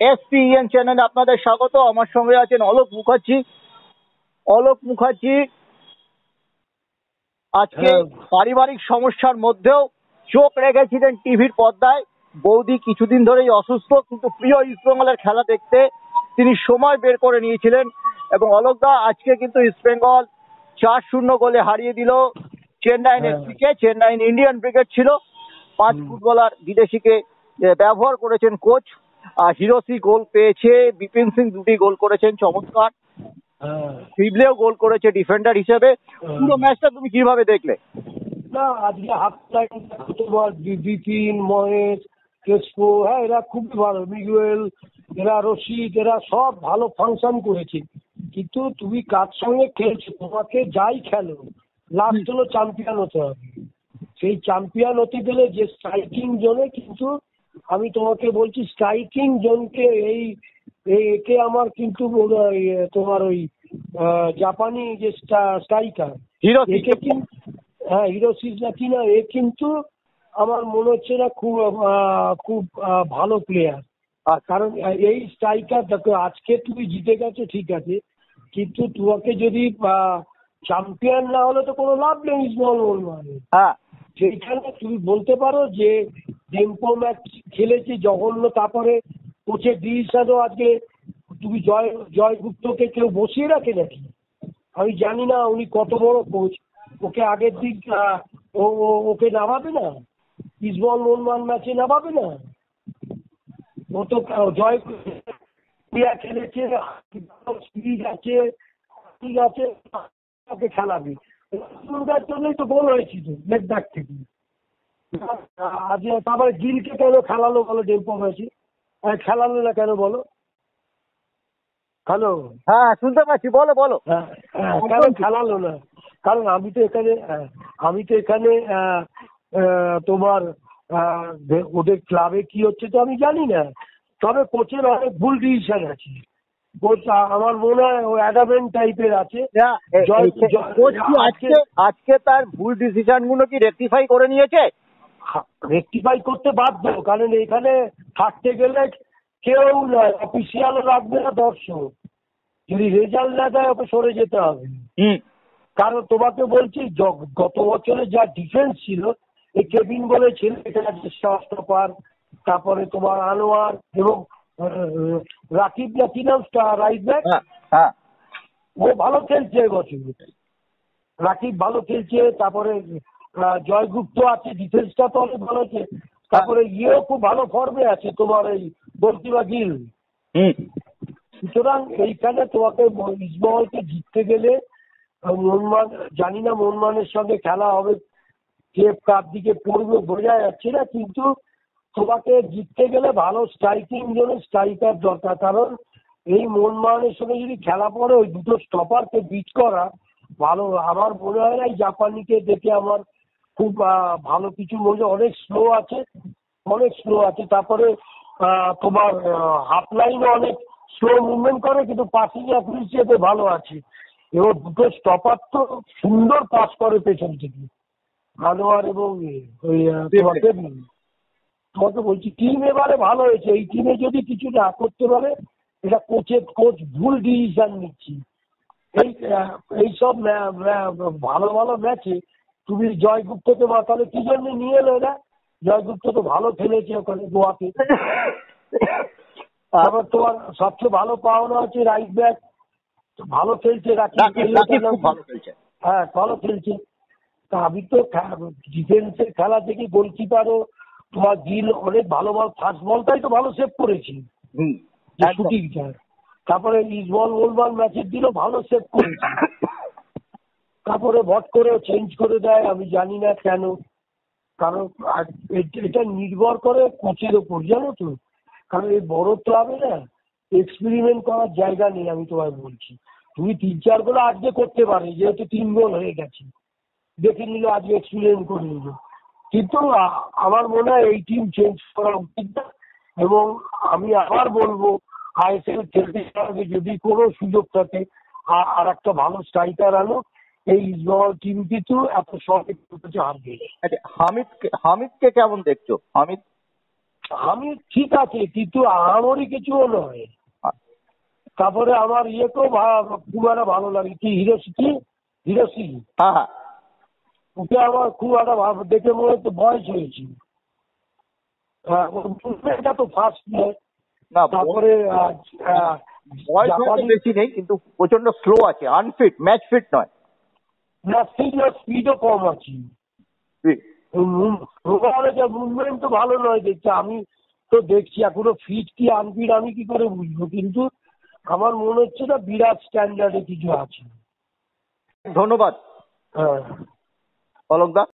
SPN চ্যানেলে আপনাদের স্বাগত। আমার সঙ্গে আছেন অলোক মুখার্জি। অলোক মুখার্জি আজকে পারিবারিক সমস্যার মধ্যেও চোখ রেখেছিলেন টিভির পর্দায়। বৌদি কিছুদিন ধরেই অসুস্থ, কিন্তু প্রিয় ইস্টবেঙ্গলের খেলা দেখতে তিনি সময় বের করে নিয়েছিলেন। এবং অলোকদা, আজকে কিন্তু ইস্টবেঙ্গল 4-0 গোলে হারিয়ে দিল চেন্নাইন এফসিকে। চেন্নাইন ইন্ডিয়ান ব্রিগেড ছিল। 5 ফুটবলার বিদেশিকে ব্যবহার করেছেন কোচ। হিরোসি গোল পেয়েছে, বিপিন সিং 2টি গোল করেছেন, চমৎকার। ফিবলেও গোল করেছে ডিফেন্ডার হিসেবে। পুরো ম্যাচটা তুমি কিভাবে দেখলে? না, আজকে হাফ টাইম তোমার বিপিন, মহেশ, কেশপো, হ্যাঁ এরা খুবই ভালো, মিগুয়েল, এরা রশিদ, এরা সব ভালো ফাংশন করেছে। কিন্তু তুমি কার সঙ্গে খেলছো, তোমাকে যাই খেলো লাস্ট হলো চ্যাম্পিয়ন হতে হবে। সেই চ্যাম্পিয়ন হতে গেলে যে স্ট্রাইকিং জোনে, কিন্তু আমি তোমাকে বলছি স্ট্রাইকিং জোনকে একে আমার কিন্তু তোমার ওই জাপানি যে স্ট্রাইকার একে কিন্তু, হ্যাঁ হিরোসিস না কি না, এ কিন্তু আমার মনে হচ্ছে না খুব ভালো প্লেয়ার। কারণ এই স্ট্রাইকার দেখো, আজকে তুমি জিতে গেছো ঠিক আছে, কিন্তু তোমাকে যদি চ্যাম্পিয়ন না হলে তো কোনো লাভ নেই ইস্টবেঙ্গল মোহনবাগানের। সেইখানে তুমি বলতে পারো যে টেম্পো ম্যাচ খেলেছে জঘন্য, তারপরে কোচের ডিসিশনও আজকে, তুমি জয়গুপ্তকে কেউ বসিয়ে রাখে নাকি? আমি জানি না উনি কত বড় কোচ, ওকে আগের দিক ওকে নামাবে না? ইস্টবেঙ্গল মোহনবাগান ম্যাচে নামাবে না? ও তো জয় খেলেছে, স্পিড আছে, ঠিক আছে, ওকে খেলাবি। জন্যই তো গোল হয়েছিল লেগ ব্যাক থেকে। আজ তারপরে গিলকে কেন খেলালো বলো টেম্পো ম্যাচে? খেলালো না কেন বলো? হ্যালো, হ্যাঁ শুনতে পাচ্ছি, বলো বলো। কেন খেলালো না? কারণ আমি তো এখানে তোমার ওদের ক্লাবে কি হচ্ছে তো আমি জানি না, তবে কোচের অনেক ভুল ডিসিশন আছে। কোচ আমার মনে হয় ও অ্যাডামেন্ট টাইপের আছে। আজকে তার ভুল ডিসিশন গুলো কি রেকটিফাই করে নিয়েছে? রেকটিফাই করতে বাধ্য, কারণ এখানে থাকতে গেলে কেউ নয়, অফিসিয়ালও রাখবে না, দর্শক যদি রেজাল্ট না দেয় ওকে সরে যেতে হবে। কারণ তোমাকে বলছি গত বছরে যা ডিফেন্স ছিল, এই কেবিন বলে ছেলে, স্টপার, তারপরে তোমার আনোয়ার এবং রাকিব না কি নাম রাইট ব্যাক, ও ভালো খেলছে এবছর। রাকিব ভালো খেলছে, তারপরে জয়গুপ্ত আছে, ডিফেন্সটা তো অনেক ভালো আছে, তারপরে ইয়েও খুব ভালো ফর্মে আছে তোমার এই বর্তিবা গিল। সুতরাং এইখানে তোমাকে ইস্টবেঙ্গলকে জিততে গেলে মোহনবাগান, জানি না মোহনবাগানের সঙ্গে খেলা হবে, কে কার দিকে পড়বে বোঝা যাচ্ছে না, কিন্তু তোমাকে জিততে গেলে ভালো স্ট্রাইকিং জন্য স্ট্রাইকার দরকার। কারণ এই মোহনবাগানের সঙ্গে যদি খেলা পড়ে, ওই দুটো স্টপারকে বিট করা ভালো। আমার মনে হয় না এই জাপানিকে দেখে আমার খুব ভালো কিছু মনে, অনেক স্লো আছে। তারপরে তোমার হাফ লাইনে অনেক স্লো মুভমেন্ট করে, কিন্তু পাসিং অ্যাকুরেসিতে ভালো আছে। এবার দুটো স্টপার তো সুন্দর পাস করে পেছন থেকে, আনোয়ার এবং ওই তোমাকে বলছি টিম এবারে ভালো হয়েছে। এই টিমে যদি কিছু না করতে পারে, এটা কোচ ভুল ডিসিশন নিচ্ছি। এইসব ভালো ভালো ম্যাচে তুমি জয়গুপ্তকে তাহলে কি জন্য নিয়ে এলো না? জয়গুপ্ত তো ভালো খেলেছে ওখানে গোয়াতে। তারপর তোমার সবচেয়ে ভালো পাওনা হচ্ছে রাইট ব্যাক, ভালো খেলছে হ্যাঁ ভালো খেলছে। তা আমি তো ডিফেন্সের খেলা থেকে গোলকিপারও তোমার গিল অনেক ভালো ফার্স্ট বলটাই তো ভালো সেভ করেছি, শুটিংটা। তারপরে ইস্টবেঙ্গল মোহনবাগান ম্যাচের দিনও ভালো সেভ করেছি। তারপরে ভট করে চেঞ্জ করে দেয়, আমি জানি না কেন। কারণ এটা নির্ভর করে কোচের ওপর, জানো তো। কারণ এই বড় ক্লাবে না এক্সপেরিমেন্ট করার জায়গা নেই। আমি তোমায় বলছি, তুমি 3-4 গোল আজকে করতে পারে, যেহেতু 3 গোল হয়ে গেছে, দেখে নিল আজকে এক্সপেরিমেন্ট করে নিল। কিন্তু আমার মনে হয় এই টিম চেঞ্জ করা উচিত না। এবং আমি আবার বলবো, আইএসএল খেলতে গিয়ে যদি কোনো সুযোগ থাকে আর একটা ভালো স্ট্রাইকার আনো, এই ইস্টবেঙ্গল টিম কিন্তু এত সহজে হারবে। হামিদকে কেমন দেখছো? হামিদ আমি ঠিক আছে, কিন্তু আমারই কিছুও নয়। তারপরে আমার ইয়েকেও খুব একটা ভালো লাগে, কি হিরোশি, হ্যাঁ হ্যাঁ। ওকে আমার খুব একটা দেখে মনে হচ্ছে বয়স হয়েছে। হ্যাঁ, ওর movement টা তো ফার্স্ট নয়। না তারপরে বয়স হয়তো বেশি নেই, কিন্তু প্রচন্ড স্লো আছে, আনফিট, ম্যাচ ফিট নয়। স্পিডও কম আছে। মুভমেন্ট তো ভালো নয় দেখছি, আমি তো দেখছি এখনো ফিট কি আনফিট আমি কি করে বুঝবো, কিন্তু আমার মনে হচ্ছে না বিরাট স্ট্যান্ডার্ডে কিছু আছে। ধন্যবাদ হ্যাঁ। অলোক দা।